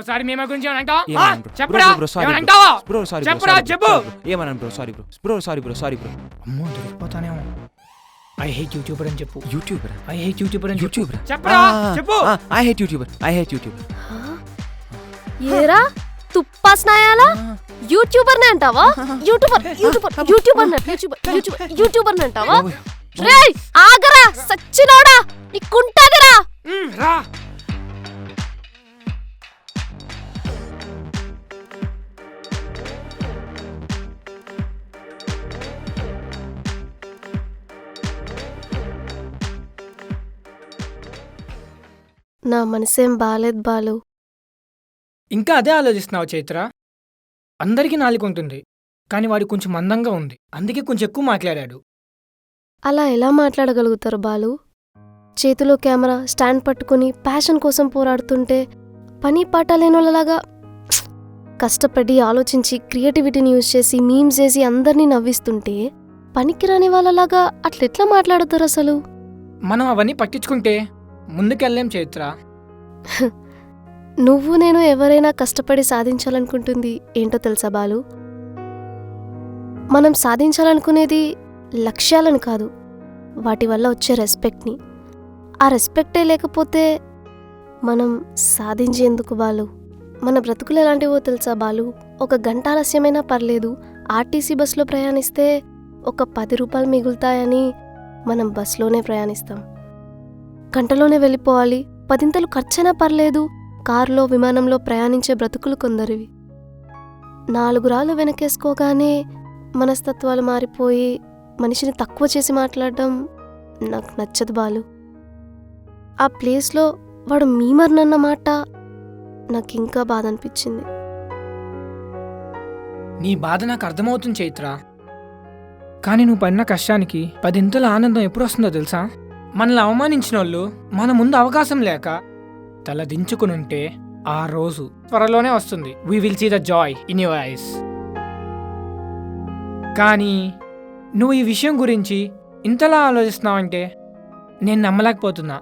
ఇంకోసారి మేము గురించి ఏమనంటావా ఏమన్నాను bro? చెప్పరా Bro, sorry bro. ఏమనంటావా Bro, sorry bro, చెప్పరా sorry bro, చెప్పు sorry bro. ఏమన్నాను బ్రో సారీ బ్రో అమ్మో దొరికిపోతానేమో ఐ హేట్ యూట్యూబర్ అని చెప్పు యూట్యూబర్ ఐ హేట్ యూట్యూబర్ అని చెప్పు యూట్యూబర్ చెప్పరా చెప్పు ఐ హేట్ యూట్యూబర్ ఏరా తుప్పాస్నాయాలా యూట్యూబర్ అంటావా యూట్యూబర్ అంటావా రేయ్ ఆగరా సచ్చినోడా నీకుంటాదిరా రా నా మనసేం బాలేదు బాలు. ఇంకా అదే ఆలోచిస్తున్నావు చైత్ర అందరికీ నాలుక ఉంటుంది కానీ వాడు కొంచెం మందంగా ఉంది అందుకే కొంచెం ఎక్కువ మాట్లాడాడు అలా ఎలా మాట్లాడగలుగుతారు బాలు? చేతిలో కెమెరా స్టాండ్ పట్టుకుని ప్యాషన్ కోసం పోరాడుతుంటే పని పాట లేనోళ్ళలాగా కష్టపడి ఆలోచించి క్రియేటివిటీని యూజ్ చేసి మీమ్స్ చేసి అందరినీ నవ్విస్తుంటే పనికిరాని వాళ్ళలాగా అట్లెట్లా మాట్లాడతారు అసలు? మనం అవన్నీ పట్టించుకుంటే ముందుకెళ్ళలేం చైత్ర నువ్వు నేను ఎవరైనా కష్టపడి సాధించాలనుకుంటుంది ఏంటో తెలుసా బాలు? మనం సాధించాలనుకునేది లక్ష్యాలను కాదు, వాటి వల్ల వచ్చే రెస్పెక్ట్ని. ఆ రెస్పెక్టే లేకపోతే మనం సాధించేందుకు బాలు? మన బ్రతుకులు ఎలాంటివో తెలుసా బాలు? ఒక గంట ఆలస్యమైనా పర్లేదు, ఆర్టీసీ బస్సులో ప్రయాణిస్తే ఒక 10 రూపాయలు మిగులుతాయని మనం బస్సులోనే ప్రయాణిస్తాం. గంటలోనే వెళ్ళిపోవాలి, 10 ఖర్చైనా పర్లేదు, కారులో విమానంలో ప్రయాణించే బ్రతుకులు కొందరివి. 4 రాళ్ళు వెనకేసుకోగానే మనస్తత్వాలు మారిపోయి మనిషిని తక్కువ చేసి మాట్లాడడం నాకు నచ్చదు బాలు. ఆ ప్లేస్లో వాడు మీమర్నన్న మాట నాకింకా బాధ అనిపించింది. నీ బాధ నాకు అర్థమవుతుంది చైత్ర కానీ నువ్వు పడిన కష్టానికి 10 ఆనందం ఎప్పుడు వస్తుందో తెలుసా? మనల్ని అవమానించిన వాళ్ళు మన ముందు అవకాశం లేక తల దించుకునుంటే ఆ రోజు త్వరలోనే వస్తుంది. We will see the joy in your eyes. కానీ నువ్వు ఈ విషయం గురించి ఇంతలా ఆలోచిస్తున్నావంటే నేను నమ్మలేకపోతున్నా.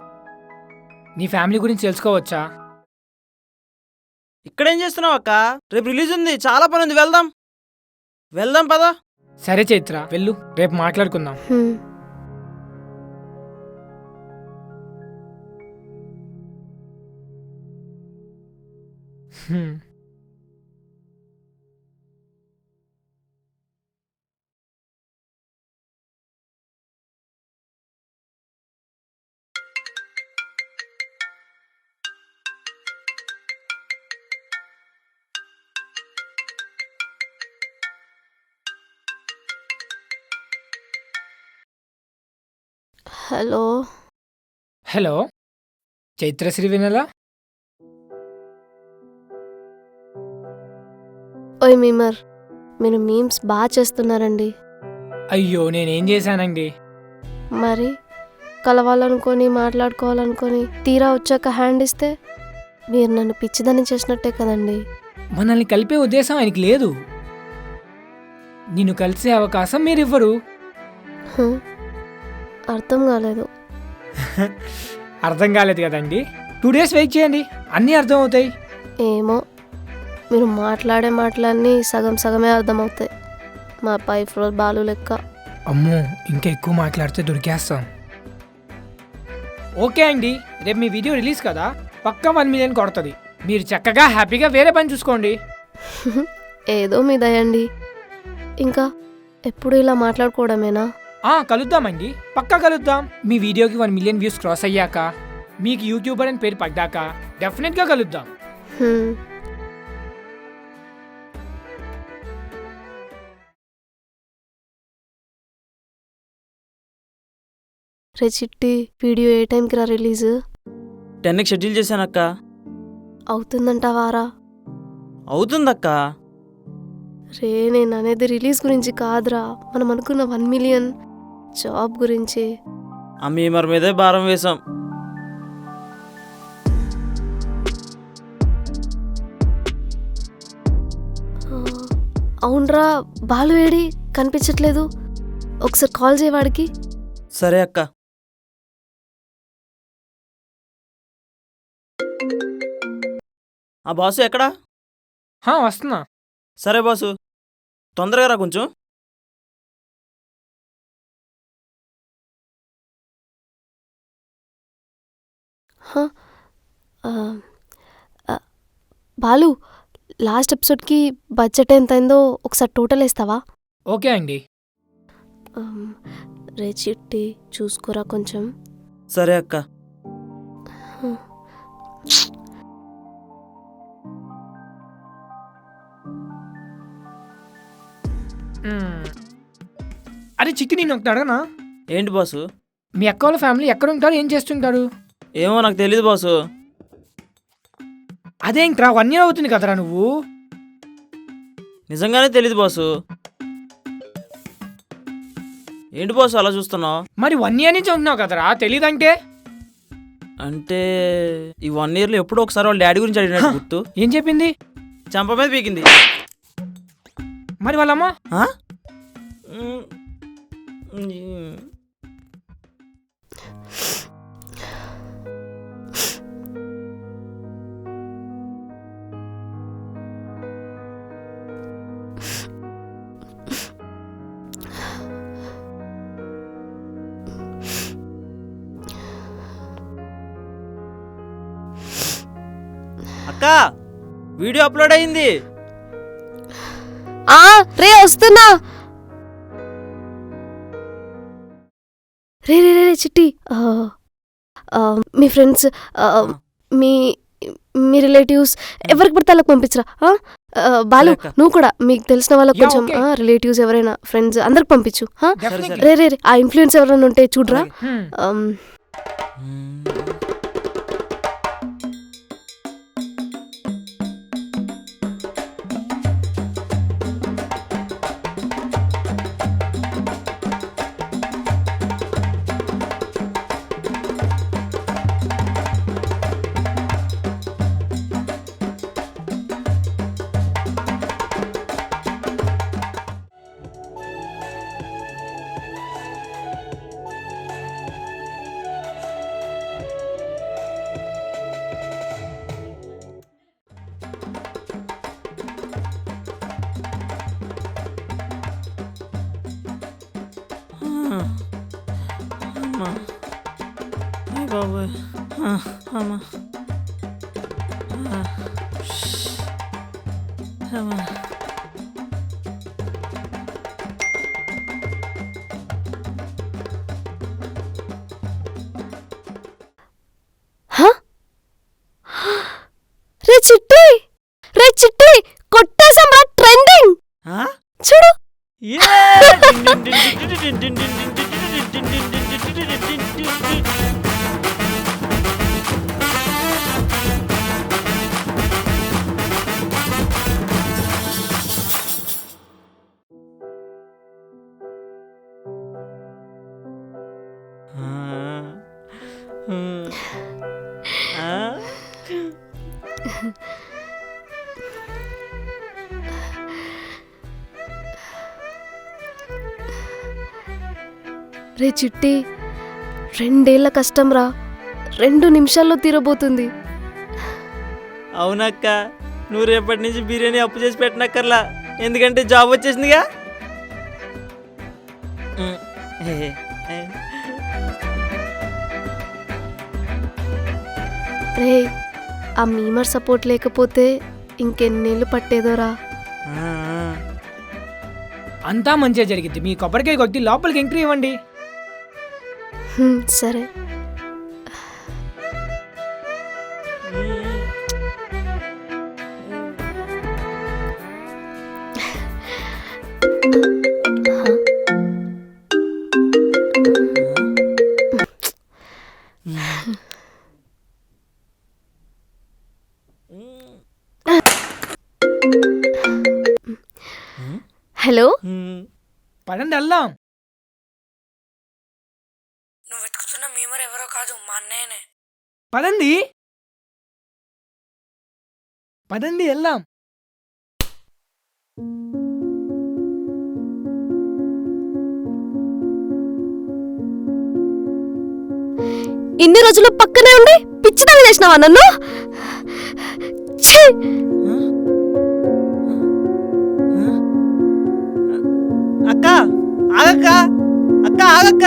నీ ఫ్యామిలీ గురించి తెలుసుకోవచ్చా? ఇక్కడేం చేస్తున్నావు అక్క? రేపు రిలీజ్ ఉంది, చాలా పని ఉంది, వెళ్దాం పదా. సరే చైత్ర వెళ్ళు, రేపు మాట్లాడుకుందాం. హలో హలో చైత్రశ్రీ వినలా? ఓయ్ మీమర్, మీరు మీమ్స్ బాగా చేస్తున్నారండి. అయ్యో నేనేం చేశానండి? మరి కలవాలనుకొని మాట్లాడుకోవాలనుకొని తీరా వచ్చాక హ్యాండ్ ఇస్తే మీరు నన్ను పిచ్చిదని చేసినట్టే కదండి. మనల్ని కలిపే ఉద్దేశం ఆయనకి లేదు. నిన్ను కలిసే అవకాశం మీరివ్వరు. అర్థం కాలేదు. అర్థం కాలేదు కదండి, 2 days వెయిట్ చేయండి, అన్నీ అర్థం అవుతాయి. ఏమో, మీరు మాట్లాడే మాటలన్నీ సగం సగమే అర్థమవుతాయి. మా 5 floor బాలు లెక్క. అమ్మో ఇంకా ఎక్కువ మాట్లాడితే దొరికేస్తాం. ఓకే అండి, రేపు మీ వీడియో రిలీజ్ కదా, పక్కా 1 million కొడుతుంది. మీరు చక్కగా హ్యాపీగా వేరే పని చూసుకోండి. ఏదో మీ దయండి. ఇంకా ఎప్పుడు ఇలా మాట్లాడుకోవడమేనా? కలుద్దామండి, పక్కా కలుద్దాం. మీ వీడియోకి 1 million వ్యూస్ క్రాస్ అయ్యాక, మీకు యూట్యూబర్ అని పేరు పడ్డాక డెఫినెట్గా కలుద్దాం. రే చిట్టి, వీడియో ఏ టైంకి రా రిలీజ్? 10కి షెడ్యూల్ చేశానక్క. అవుతుందంటావారా? అవుతుందక్క. రే నేను అనేది రిలీజ్ గురించి కాదురా, మనం అనుకున్న 1 million జాబ్ గురించి. ఆ మీమర్ మీదే భారం వేశాం. అవునరా, బాలు ఏడి కనిపించట్లేదు, ఒకసారి కాల్ చేయవాడికి. సరే అక్క. ఆ బాసు ఎక్కడా? వస్తున్నా. సరే బాసు, తొందరగా రా కొంచెం. హ? ఆ, ఆ, బాలు, లాస్ట్ ఎపిసోడ్కి బడ్జెట్ ఎంత అయిందో ఒకసారి టోటల్ వేస్తావా? ఓకే అండి. రే చిట్టి, చూసుకోరా కొంచెం. సరే అక్క. అరే చిక్కి, నేను ఒకటి అడగనా? ఏంటి బాసు? మీ అక్క వాళ్ళ ఫ్యామిలీ ఎక్కడ ఉంటారు, ఏం చేస్తుంటారు? ఏమో నాకు తెలీదు బాసు. అదేంట్రా, 1 year అవుతుంది కదరా నువ్వు. నిజంగానే తెలీదు బాసు. ఏంటి బాసు అలా చూస్తున్నావు? మరి 1 year నుంచి ఉంటున్నావు కదరా, తెలీదంటే? అంటే ఈ 1 yearలో ఎప్పుడో ఒకసారి వాళ్ళ డాడీ గురించి అడిగినట్టు గుర్తు. ఏం చెప్పింది? చంప మీద పీకింది. మరి వాళ్ళమ్మ? ఆ? అక్క, వీడియో అప్లోడ్ అయింది. రే వస్తున్నా. రే రే రే చిట్టి, మీ ఫ్రెండ్స్, మీ మీ రిలేటివ్స్ ఎవరికి పడితే వాళ్ళకి పంపించరా. బాలు, నువ్వు కూడా మీకు తెలిసిన వాళ్ళకి కొంచెం రిలేటివ్స్ ఎవరైనా ఫ్రెండ్స్ అందరికి పంపించు. రే రే రే, ఆ ఇన్ఫ్లుయెన్స్ ఎవరైనా ఉంటే చూడరా. బాబోయ్, అమ్మా. రే చిట్టి, రే చిట్టి, కొట్టేసాం రా, ట్రెండింగ్ చూడు. రే చిట్టి, 2 ఏళ్ల కష్టం రా 2 నిమిషాల్లో తీరబోతుంది. అవునక్క, నువ్వు రేపటి నుంచి బిర్యానీ అప్పు చేసి పెట్టనక్కర్లా, ఎందుకంటే జాబ్ వచ్చేసిందిగా. రే, ఆ మీమర్ సపోర్ట్ లేకపోతే ఇంకెన్నేళ్ళు పట్టేదోరా. అంతా మంచిగా జరిగింది. మీ కొబ్బరికాయ కొట్టి లోపలికి ఎంట్రీ ఇవ్వండి. సరే. హలో, పదండి వెళ్దాం. నువ్వు వెతుకుతున్న మీమర్ ఎవరో కాదు, మా అన్నయ్యనే. పదండి పదండి వెళ్దాం. ఇన్ని రోజులు పక్కనే ఉండి పిచ్చిదాన్ని చేసినావా నన్ను? ఛీ! అక్క ఆగక్క, అక్క ఆగక్క.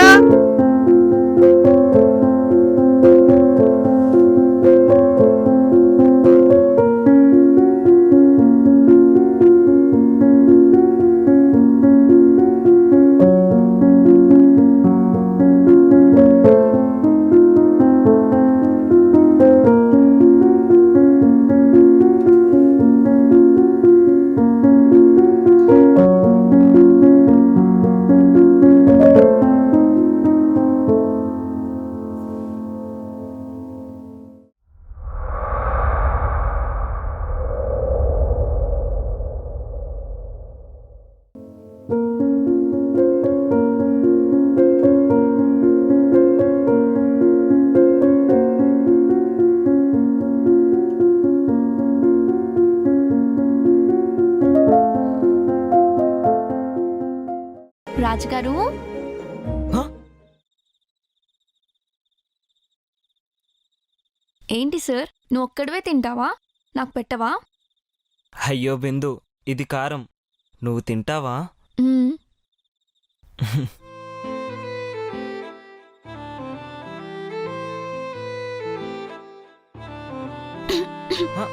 రాజుగారు, హ? ఏంటి సార్, నువ్వు ఒక్కడివే తింటావా? నాకు పెట్టవా? అయ్యో బిందు, ఇది కారం. నువ్వు తింటావా? మ్మ్. హ?